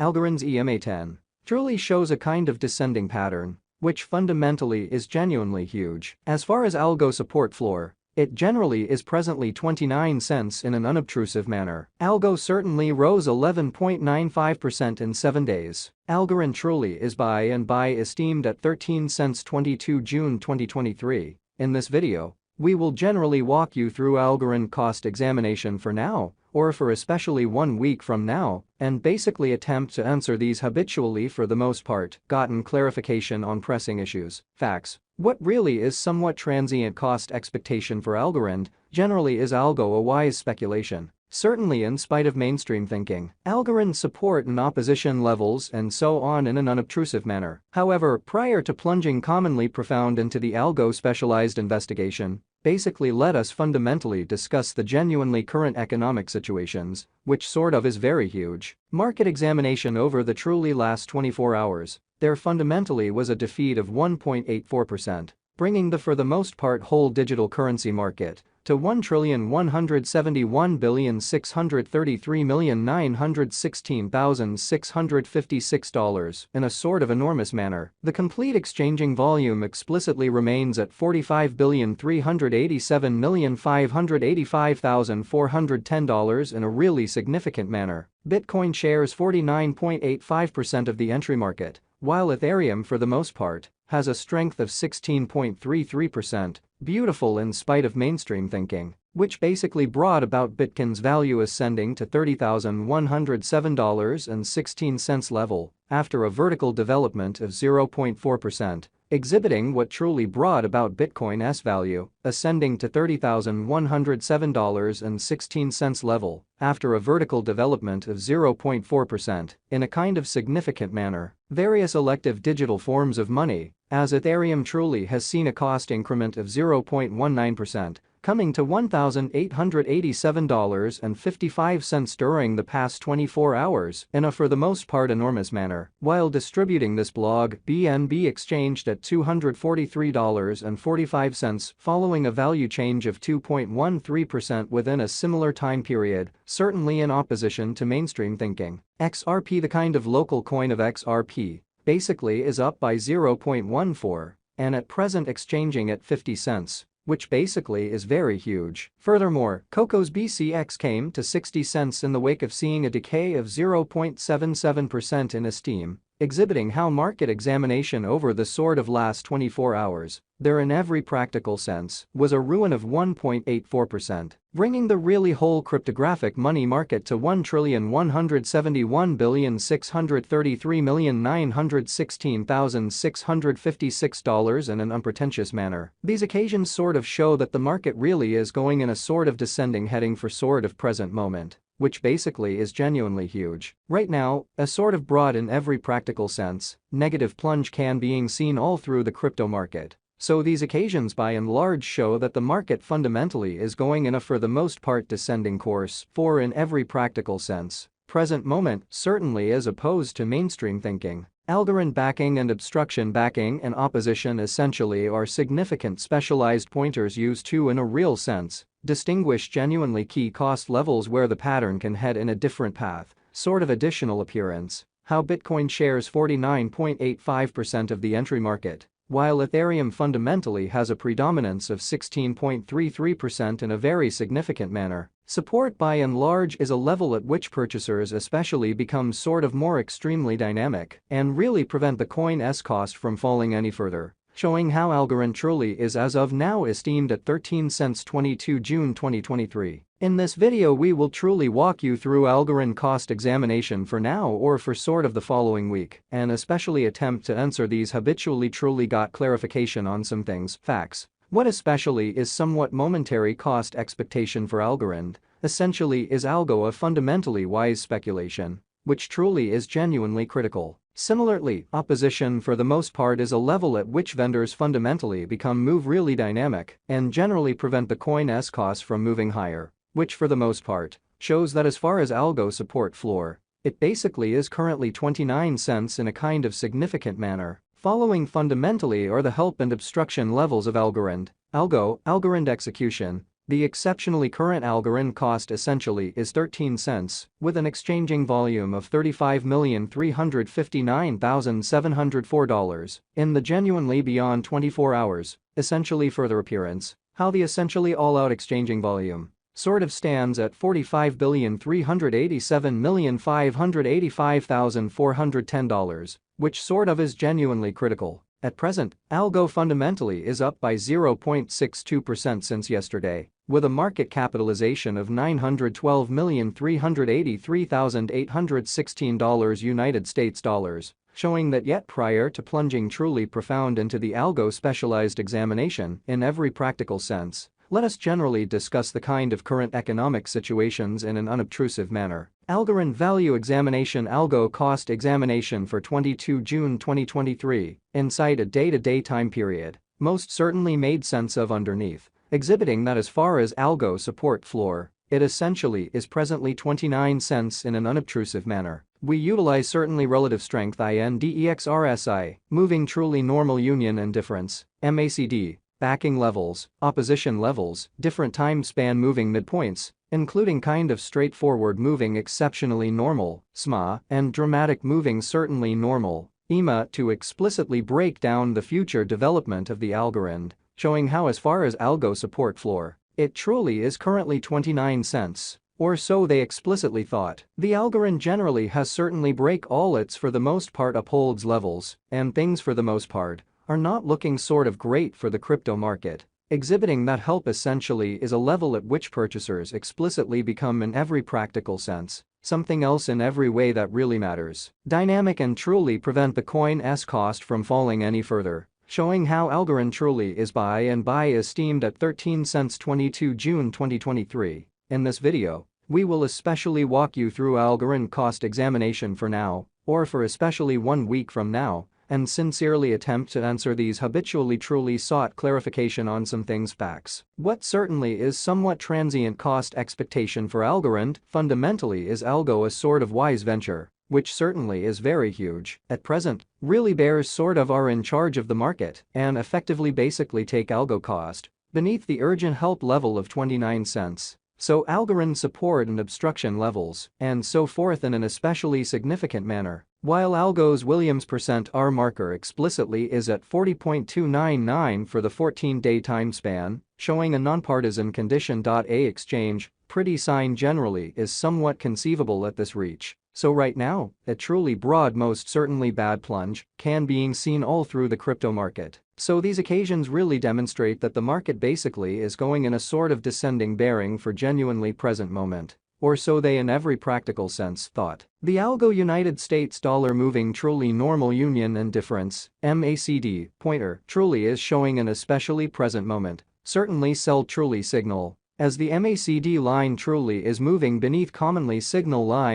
Algorand's EMA10 truly shows a kind of descending pattern, which fundamentally is genuinely huge. As far as Algo support floor, it generally is presently 29 cents in an unobtrusive manner. Algo certainly rose 11.95% in 7 days. Algorand truly is buy esteemed at 13 cents 22 June 2023. In this video, we will generally walk you through Algorand cost examination for now, or for especially 1 week from now, and basically attempt to answer these habitually for the most part, gotten clarification on pressing issues, facts. What really is somewhat transient cost expectation for Algorand, generally is Algo a wise speculation? Certainly in spite of mainstream thinking, Algorand support and opposition levels and so on in an unobtrusive manner. However, prior to plunging commonly profound into the Algo specialized investigation, basically let us fundamentally discuss the genuinely current economic situations, which sort of is very huge. Market examination over the truly last 24 hours, there fundamentally was a defeat of 1.84%, bringing the for the most part whole digital currency market to $1,171,633,916,656 in a sort of enormous manner. The complete exchanging volume explicitly remains at $45,387,585,410 in a really significant manner. Bitcoin shares 49.85% of the entry market, while Ethereum for the most part has a strength of 16.33%, beautiful in spite of mainstream thinking, which basically brought about Bitcoin's value ascending to $30,107.16 level after a vertical development of 0.4%, exhibiting what truly brought about Bitcoin's value ascending to $30,107.16 level after a vertical development of 0.4% in a kind of significant manner. Various elective digital forms of money, as Ethereum truly has seen a cost increment of 0.19%, coming to $1,887.55 during the past 24 hours in a for the most part enormous manner. While distributing this blog, BNB exchanged at $243.45 following a value change of 2.13% within a similar time period, certainly in opposition to mainstream thinking. XRP, the kind of local coin of XRP, basically is up by 0.14 and at present exchanging at 50 cents. Which basically is very huge. Furthermore, Coco's BCX came to 60 cents in the wake of seeing a decay of 0.77% in esteem, exhibiting how market examination over the sort of last 24 hours, there in every practical sense, was a ruin of 1.84%, bringing the really whole cryptographic money market to $1,171,633,916,656 in an unpretentious manner. These occasions sort of show that the market really is going in a sort of descending heading for sort of present moment, which basically is genuinely huge. Right now, a sort of broad in every practical sense, negative plunge can being seen all through the crypto market. So these occasions by and large show that the market fundamentally is going in a for the most part descending course for in every practical sense, present moment certainly as opposed to mainstream thinking. Algorand backing and obstruction backing and opposition essentially are significant specialized pointers used to in a real sense distinguish genuinely key cost levels where the pattern can head in a different path, sort of additional appearance. How Bitcoin shares 49.85% of the entry market, while Ethereum fundamentally has a predominance of 16.33% in a very significant manner. Support by and large is a level at which purchasers especially become sort of more extremely dynamic and really prevent the coin's cost from falling any further, showing how Algorand truly is as of now esteemed at 13 cents 22 June 2023. In this video we will truly walk you through Algorand cost examination for now or for sort of the following week, and especially attempt to answer these habitually truly got clarification on some things, facts. What especially is somewhat momentary cost expectation for Algorand, essentially is Algo a fundamentally wise speculation, which truly is genuinely critical. Similarly, opposition for the most part is a level at which vendors fundamentally move really dynamic and generally prevent the coin's cost from moving higher, which for the most part shows that as far as Algo support floor, it basically is currently 29 cents in a kind of significant manner. Following fundamentally are the help and obstruction levels of Algorand. Algorand execution The exceptionally current Algorand cost essentially is 13 cents, with an exchanging volume of $35,359,704 in the genuinely beyond 24 hours, essentially further appearance, how the essentially all-out exchanging volume sort of stands at $45,387,585,410, which sort of is genuinely critical. At present, Algo fundamentally is up by 0.62% since yesterday, with a market capitalization of $912,383,816 United States dollars, showing that yet prior to plunging truly profound into the Algo specialized examination in every practical sense, let us generally discuss the kind of current economic situations in an unobtrusive manner. Algorand Value Examination Algo Cost Examination for 22 June 2023, inside a day-to-day time period, most certainly made sense of underneath, exhibiting that as far as Algo support floor, it essentially is presently 29 cents in an unobtrusive manner. We utilize certainly relative strength INDEX RSI, moving truly normal union and difference, MACD, backing levels, opposition levels, different time span moving midpoints, including kind of straightforward moving exceptionally normal, SMA, and dramatic moving certainly normal, EMA, to explicitly break down the future development of the Algorand, showing how as far as Algo support floor, it truly is currently 29 cents. Or so they explicitly thought. The Algorand generally has certainly break all its for the most part upholds levels, and things for the most part are not looking sort of great for the crypto market, exhibiting that help essentially is a level at which purchasers explicitly become in every practical sense something else in every way that really matters, dynamic and truly prevent the coin's cost from falling any further, showing how Algorand truly is buy and buy esteemed at 13 cents 22 June 2023. In this video, we will especially walk you through Algorand cost examination for now, or for especially 1 week from now, and sincerely attempt to answer these habitually truly sought clarification on some things facts. What certainly is somewhat transient cost expectation for Algorand fundamentally is Algo a sort of wise venture, which certainly is very huge. At present, really bears sort of are in charge of the market and effectively basically take Algo cost beneath the urgent help level of 29 cents. So Algorand support and obstruction levels, and so forth in an especially significant manner, while Algo's Williams %R marker explicitly is at 40.299 for the 14-day time span, showing a nonpartisan condition. A exchange, pretty sign generally is somewhat conceivable at this reach. So right now, a truly broad most certainly bad plunge can being seen all through the crypto market. So these occasions really demonstrate that the market basically is going in a sort of descending bearing for genuinely present moment. Or so they in every practical sense thought. The Algo United States dollar moving truly normal union and difference, MACD, pointer, truly is showing an especially present moment, certainly sell truly signal, as the MACD line truly is moving beneath commonly signal line.